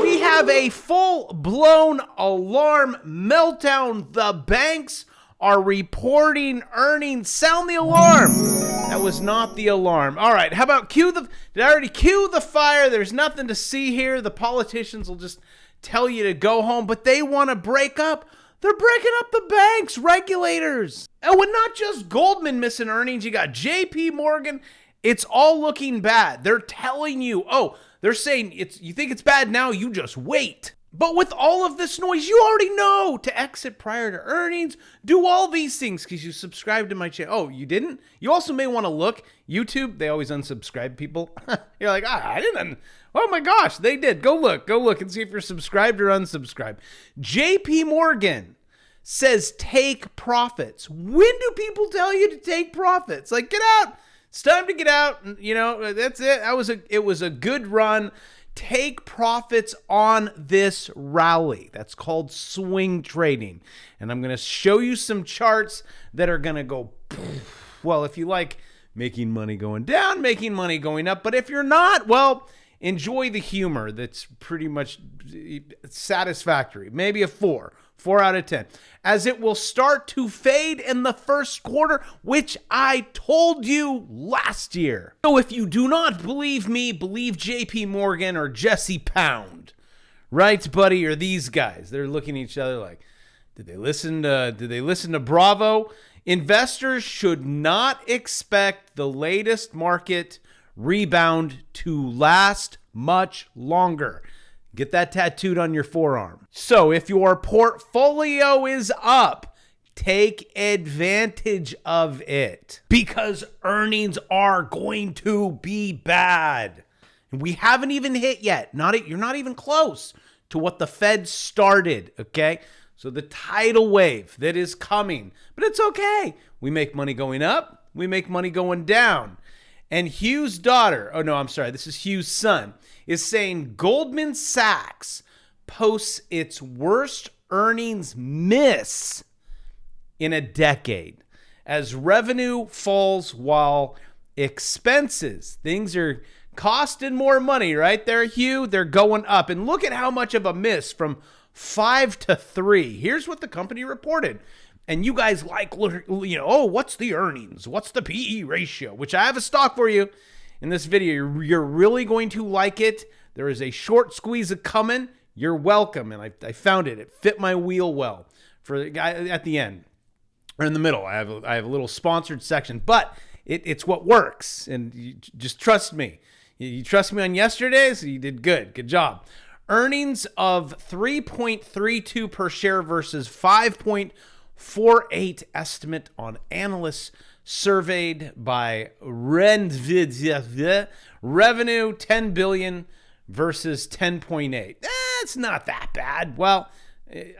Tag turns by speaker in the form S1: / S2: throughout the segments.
S1: we have a full-blown alarm meltdown. The banks are reporting earnings. Sound the alarm. That was not the alarm. All right, how about did I already cue the fire? There's nothing to see here. The politicians will just tell you to go home, but they want to break up. They're breaking up the banks, regulators. Oh, and not just Goldman missing earnings. You got JP Morgan. It's all looking bad. They're telling you, they're saying you think it's bad now, you just wait. But with all of this noise, you already know to exit prior to earnings. Do all these things because you subscribed to my channel. Oh, you didn't? You also may want to look. YouTube, they always unsubscribe people. You're like, I didn't. Oh my gosh, they did. Go look and see if you're subscribed or unsubscribed. JP Morgan says take profits. When do people tell you to take profits? Like, get out. It's time to get out. You know, that's it. It was a good run. Take profits on this rally. That's called swing trading. And I'm going to show you some charts that are going to go, well, if you like making money going down, making money going up. But if you're not, well, enjoy the humor. That's pretty much satisfactory. Maybe a 4 out of 10. As it will start to fade in the first quarter, which I told you last year. So if you do not believe me, believe JP Morgan or Jesse Pound. Right, buddy? Or these guys. They're looking at each other like, did they listen to Bravo? Investors should not expect the latest market rebound to last much longer. Get that tattooed on your forearm. So if your portfolio is up, take advantage of it because earnings are going to be bad. And we haven't even hit yet. You're not even close to what the Fed started, okay? So the tidal wave that is coming, but it's okay. We make money going up. We make money going down. And Hugh's daughter, this is Hugh's son, is saying Goldman Sachs posts its worst earnings miss in a decade as revenue falls while expenses, things are costing more money, right there, Hugh? They're going up. And look at how much of a miss from 5 to 3. Here's what the company reported. And you guys what's the earnings? What's the PE ratio? Which I have a stock for you in this video. You're really going to like it. There is a short squeeze coming. You're welcome. And I found it. It fit my wheel well for the guy at the end or in the middle. I have a little sponsored section, but it's what works. And you just trust me. You trust me on yesterday, so you did good. Good job. Earnings of 3.32 per share versus 5.48 estimate on analysts surveyed by Renvid. Revenue 10 billion versus 10.8. It's not that bad. Well,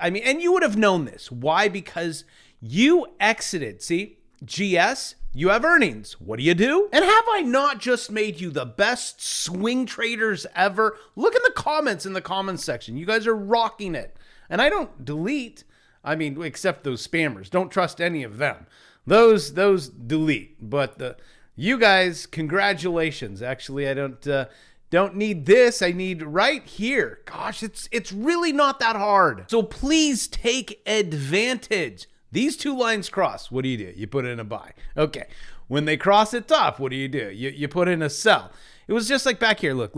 S1: I mean, and you would have known this. Why? Because you exited. See, GS, you have earnings. What do? And have I not just made you the best swing traders ever? Look in the comments section. You guys are rocking it. And I don't delete. I mean, except those spammers. Don't trust any of them. Those delete. But you guys, congratulations. Actually, I don't need this. I need right here. Gosh, it's really not that hard. So please take advantage. These two lines cross. What do? You put in a buy. Okay. When they cross at top, what do? You put in a sell. It was just like back here. Look.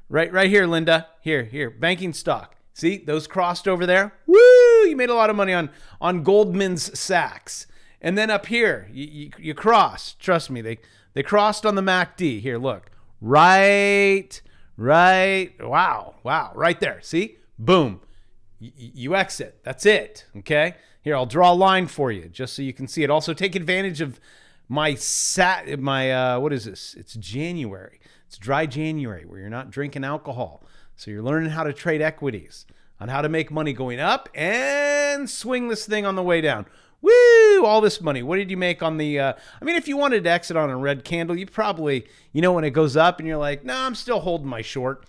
S1: Right here, Linda. Here. Banking stock. See, those crossed over there. Woo! You made a lot of money on Goldman Sachs. And then up here, you cross. Trust me, they crossed on the MACD. Here, look. Right. Wow. Right there. See? Boom. You exit. That's it. Okay? Here, I'll draw a line for you just so you can see it. Also, take advantage of my what is this? It's January. It's dry January where you're not drinking alcohol. So you're learning how to trade equities, on how to make money going up and swing this thing on the way down. Woo! All this money. What did you make on the, if you wanted to exit on a red candle, you probably, when it goes up and you're like, no, I'm still holding my short.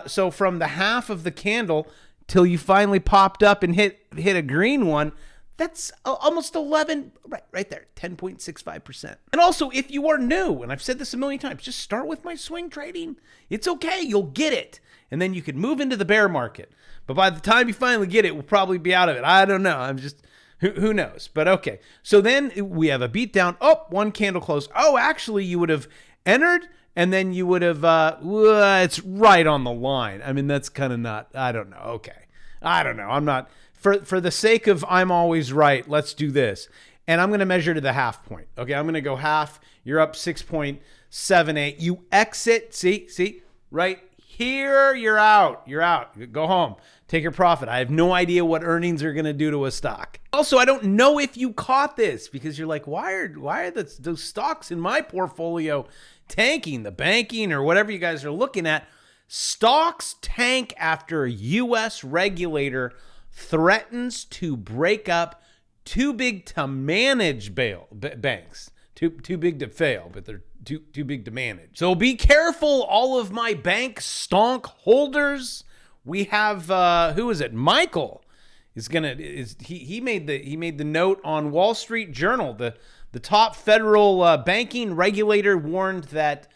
S1: So from the half of the candle till you finally popped up and hit a green one, that's almost 11, right there, 10.65%. And also, if you are new, and I've said this a million times, just start with my swing trading. It's okay. You'll get it. and then you could move into the bear market. But by the time you finally get it, we'll probably be out of it. I don't know. I'm just, who knows? But okay. So then we have a beatdown. Oh, one candle close. Oh, actually, you would have entered, and then you would have, it's right on the line. I mean, that's kind of not, I don't know. Okay. I don't know. I'm not, for the sake of I'm always right, let's do this. And I'm going to measure to the half point. Okay, I'm going to go half. You're up 6.78. You exit. See, right here, you're out. You're out. Go home. Take your profit. I have no idea what earnings are going to do to a stock. Also, I don't know if you caught this because you're like, why are those stocks in my portfolio tanking? The banking or whatever you guys are looking at. Stocks tank after a U.S. regulator threatens to break up too big to manage banks. Too big to fail, but they're too big to manage. So be careful, all of my bank stonk holders. We have who is it? Michael he made the note on Wall Street Journal. The top federal banking regulator warned that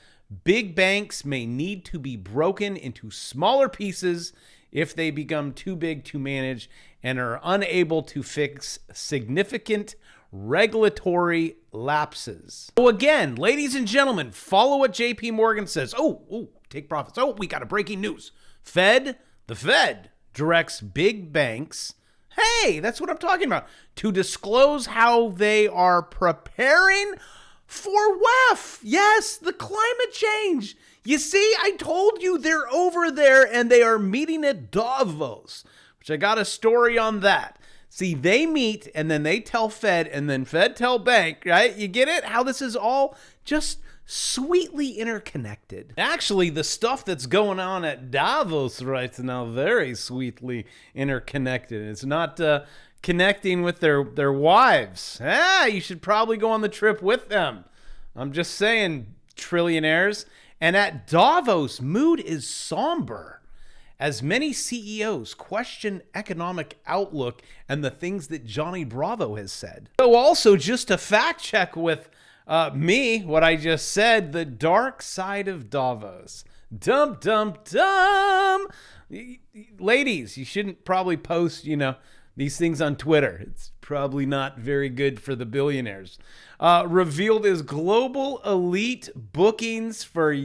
S1: big banks may need to be broken into smaller pieces if they become too big to manage and are unable to fix significant regulatory lapses. So again, ladies and gentlemen, follow what JP Morgan says. Oh, take profits. Oh, we got a breaking news. The Fed directs big banks, hey, that's what I'm talking about, to disclose how they are preparing for WEF. Yes, the climate change. You see, I told you they're over there and they are meeting at Davos, which I got a story on that. See, they meet and then they tell Fed and then Fed tell bank, right? You get it? How this is all just sweetly interconnected. Actually, the stuff that's going on at Davos right now, very sweetly interconnected. It's not connecting with their wives. You should probably go on the trip with them. I'm just saying, trillionaires. And at Davos, mood is somber as many CEOs question economic outlook and the things that Johnny Bravo has said. So also, just to fact check with me, what I just said, the dark side of Davos. Dum, dum, dum. Ladies, you shouldn't probably post, these things on Twitter. It's probably not very good for the billionaires. Revealed as global elite bookings for,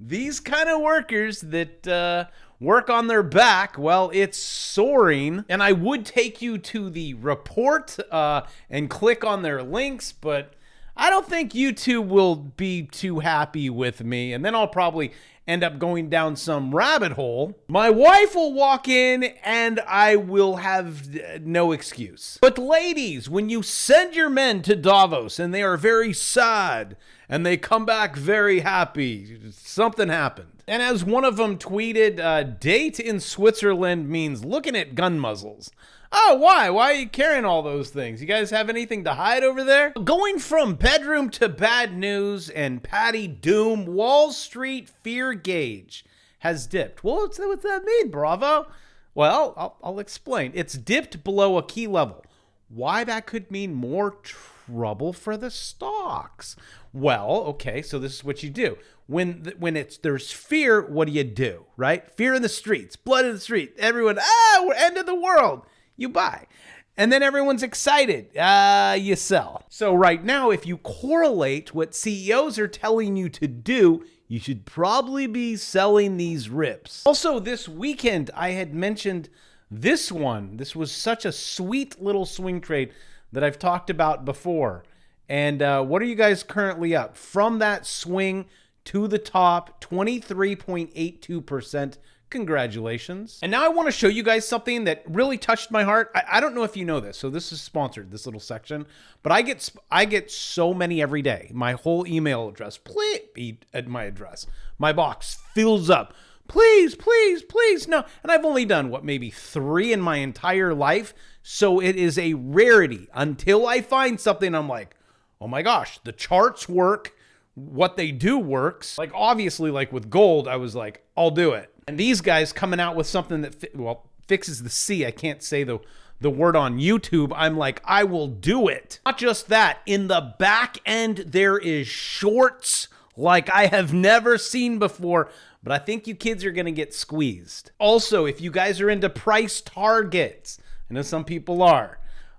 S1: these kind of workers that work on their back. Well, it's soaring. And I would take you to the report and click on their links, but I don't think YouTube will be too happy with me. And then I'll probably end up going down some rabbit hole. My wife will walk in and I will have no excuse. But ladies, when you send your men to Davos and they are very sad and they come back very happy, something happened. And as one of them tweeted, date in Switzerland means looking at gun muzzles. Oh, why? Why are you carrying all those things? You guys have anything to hide over there? Going from bedroom to bad news and Patty Doom, Wall Street fear gauge has dipped. Well, what's that mean, Bravo? Well, I'll explain. It's dipped below a key level. Why that could mean more trouble for the stocks? Well, okay, so this is what you do. When there's fear, what do? Right? Fear in the streets, blood in the street. Everyone, we're ending the world. You buy. And then everyone's excited. You sell. So right now, if you correlate what CEOs are telling you to do, you should probably be selling these rips. Also, this weekend, I had mentioned this one. This was such a sweet little swing trade that I've talked about before. And what are you guys currently up? From that swing to the top, 23.82%. Congratulations. And now I want to show you guys something that really touched my heart. I don't know if you know this, so this is sponsored, this little section, but I get so many every day. My whole email address, please, at my address, my box fills up. Please, please, please, no. And I've only done, maybe 3 in my entire life, so it is a rarity. Until I find something, I'm like, oh my gosh, the charts work. What they do works. Like, obviously, like with gold, I was like, I'll do it. And these guys coming out with something that fixes the C. I can't say the word on YouTube. I'm like, I will do it. Not just that. In the back end, there is shorts like I have never seen before, but I think you kids are going to get squeezed. Also, if you guys are into price targets, I know some people are,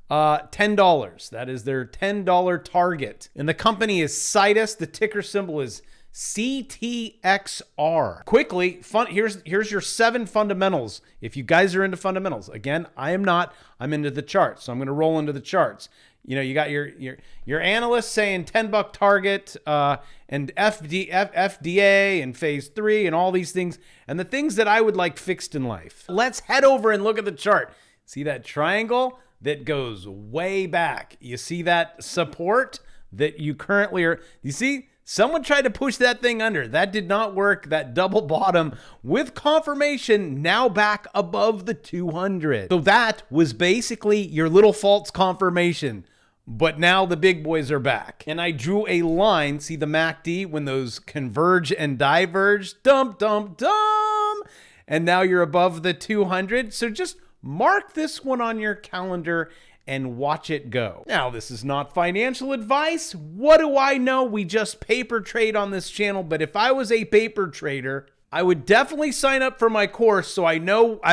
S1: $10. That is their $10 target. And the company is Citus. The ticker symbol is CTXR. Quickly, here's your 7 fundamentals. If you guys are into fundamentals, again, I am not. I'm into the charts, so I'm going to roll into the charts. You know, you got your analysts saying $10 target, and FDA and phase 3 and all these things, and the things that I would like fixed in life. Let's head over and look at the chart. See that triangle that goes way back? You see that support that you currently are? You see? Someone tried to push that thing under. That did not work. That double bottom with confirmation now back above the 200. So that was basically your little false confirmation. But now the big boys are back. And I drew a line. See the MACD when those converge and diverge? Dump, dump, dump. And now you're above the 200. So just mark this one on your calendar and watch it go. Now, this is not financial advice. What do I know? We just paper trade on this channel. But if I was a paper trader, I would definitely sign up for my course so I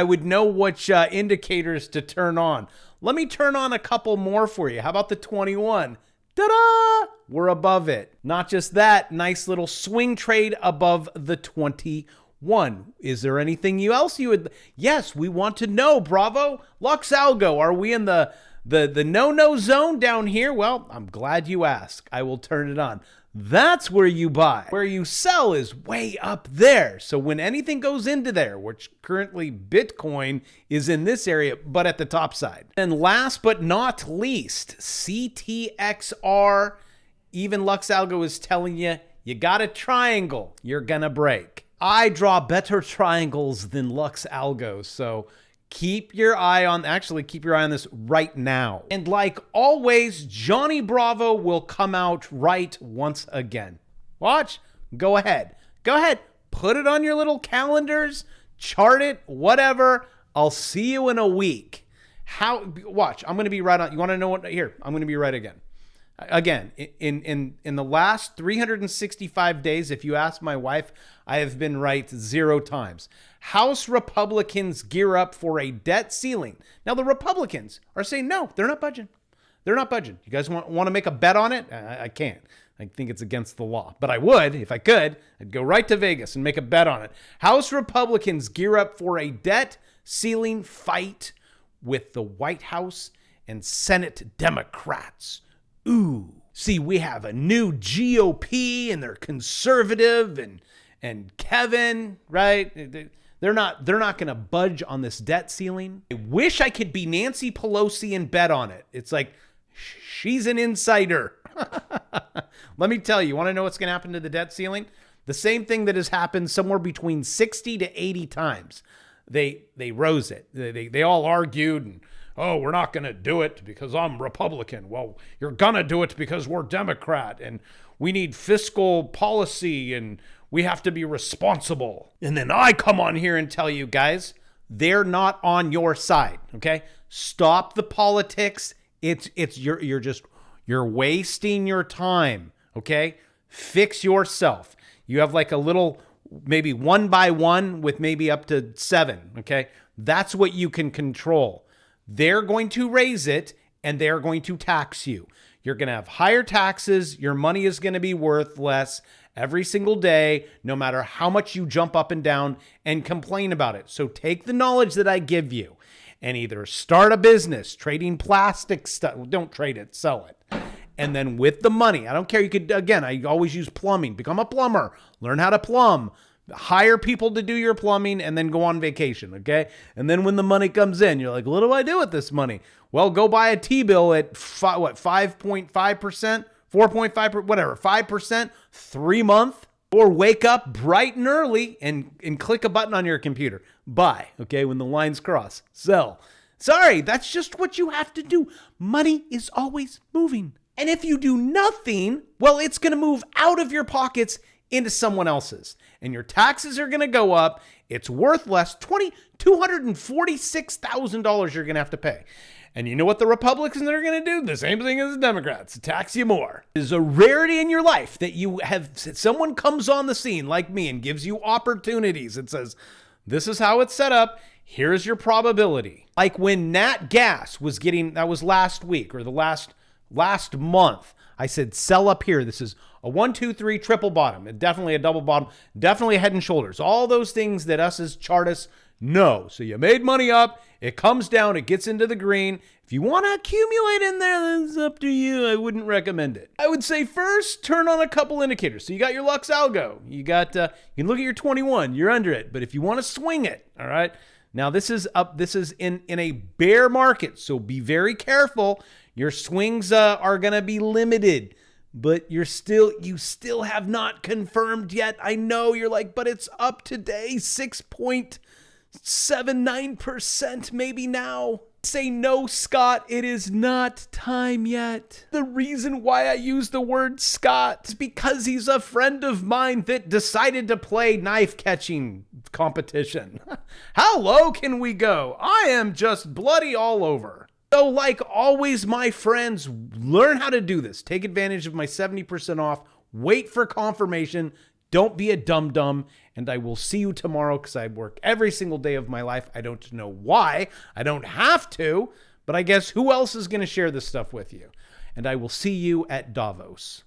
S1: would know which indicators to turn on. Let me turn on a couple more for you. How about the 21? Ta-da! We're above it. Not just that, nice little swing trade above the 21. Is there anything else you would? Yes, we want to know. Bravo. Lux Algo, are we in the no-no zone down here? Well, I'm glad you asked. I will turn it on. That's where you buy. Where you sell is way up there. So when anything goes into there, which currently Bitcoin is in this area, but at the top side. And last but not least, CTXR. Even Lux Algo is telling you, you got a triangle, you're gonna break. I draw better triangles than Lux Algo, so keep your eye on this right now. And like always, Johnny Bravo will come out right once again. Watch. Go ahead. Put it on your little calendars, chart it, whatever. I'll see you in a week. Watch. I'm going to be right on. You want to know what? Here, I'm going to be right again. Again, in the last 365 days, if you ask my wife, I have been right 0 times. House Republicans gear up for a debt ceiling. Now, the Republicans are saying, no, they're not budging. They're not budging. You guys want to make a bet on it? I can't. I think it's against the law. But I would, if I could, I'd go right to Vegas and make a bet on it. House Republicans gear up for a debt ceiling fight with the White House and Senate Democrats. Ooh. See, we have a new GOP and they're conservative and Kevin, right? They're not going to budge on this debt ceiling. I wish I could be Nancy Pelosi and bet on it. It's like, she's an insider. Let me tell you, want to know what's going to happen to the debt ceiling? The same thing that has happened somewhere between 60 to 80 times. They rose it. They all argued and, oh, we're not going to do it because I'm Republican. Well, you're going to do it because we're Democrat and we need fiscal policy and we have to be responsible. And then I come on here and tell you guys, they're not on your side, okay? Stop the politics. You're wasting your time, okay? Fix yourself. You have like a little, maybe 1 by 1 with maybe up to 7, okay? That's what you can control. They're going to raise it and they're going to tax you. You're going to have higher taxes. Your money is going to be worth less every single day, no matter how much you jump up and down and complain about it. So take the knowledge that I give you and either start a business trading plastic stuff. Don't trade it, sell it. And then with the money, I don't care. You could, again, I always use plumbing. Become a plumber. Learn how to plumb. Hire people to do your plumbing and then go on vacation, okay? And then when the money comes in, you're like, what do I do with this money? Well, go buy a T-bill at 5.5%, 4.5%, whatever, 5%, 3 month, or wake up bright and early and click a button on your computer. Buy, okay, when the lines cross. Sell. Sorry, that's just what you have to do. Money is always moving. And if you do nothing, well, it's going to move out of your pockets into someone else's. And your taxes are going to go up. It's worth less. $246,000 you're going to have to pay. And you know what the Republicans are going to do? The same thing as the Democrats, tax you more. It is a rarity in your life that you have someone comes on the scene like me and gives you opportunities and says, this is how it's set up. Here's your probability. Like when Nat Gas was getting, that was last week or the last month, I said, sell up here. This is a 1, 2, 3 triple bottom, and definitely a double bottom, definitely a head and shoulders. All those things that us as chartists know. So you made money up, it comes down, it gets into the green. If you want to accumulate in there, then it's up to you. I wouldn't recommend it. I would say first, turn on a couple indicators. So you got your Lux Algo. You got, you can look at your 21. You're under it. But if you want to swing it, all right. Now this is up. This is in a bear market. So be very careful. Your swings are going to be limited. But you still have not confirmed yet. I know you're like, but it's up today, 6.79% maybe now. Say no, Scott, it is not time yet. The reason why I use the word Scott is because he's a friend of mine that decided to play knife catching competition. How low can we go? I am just bloody all over. So like always, my friends, learn how to do this. Take advantage of my 70% off. Wait for confirmation. Don't be a dum-dum. And I will see you tomorrow because I work every single day of my life. I don't know why. I don't have to. But I guess who else is going to share this stuff with you? And I will see you at Davos.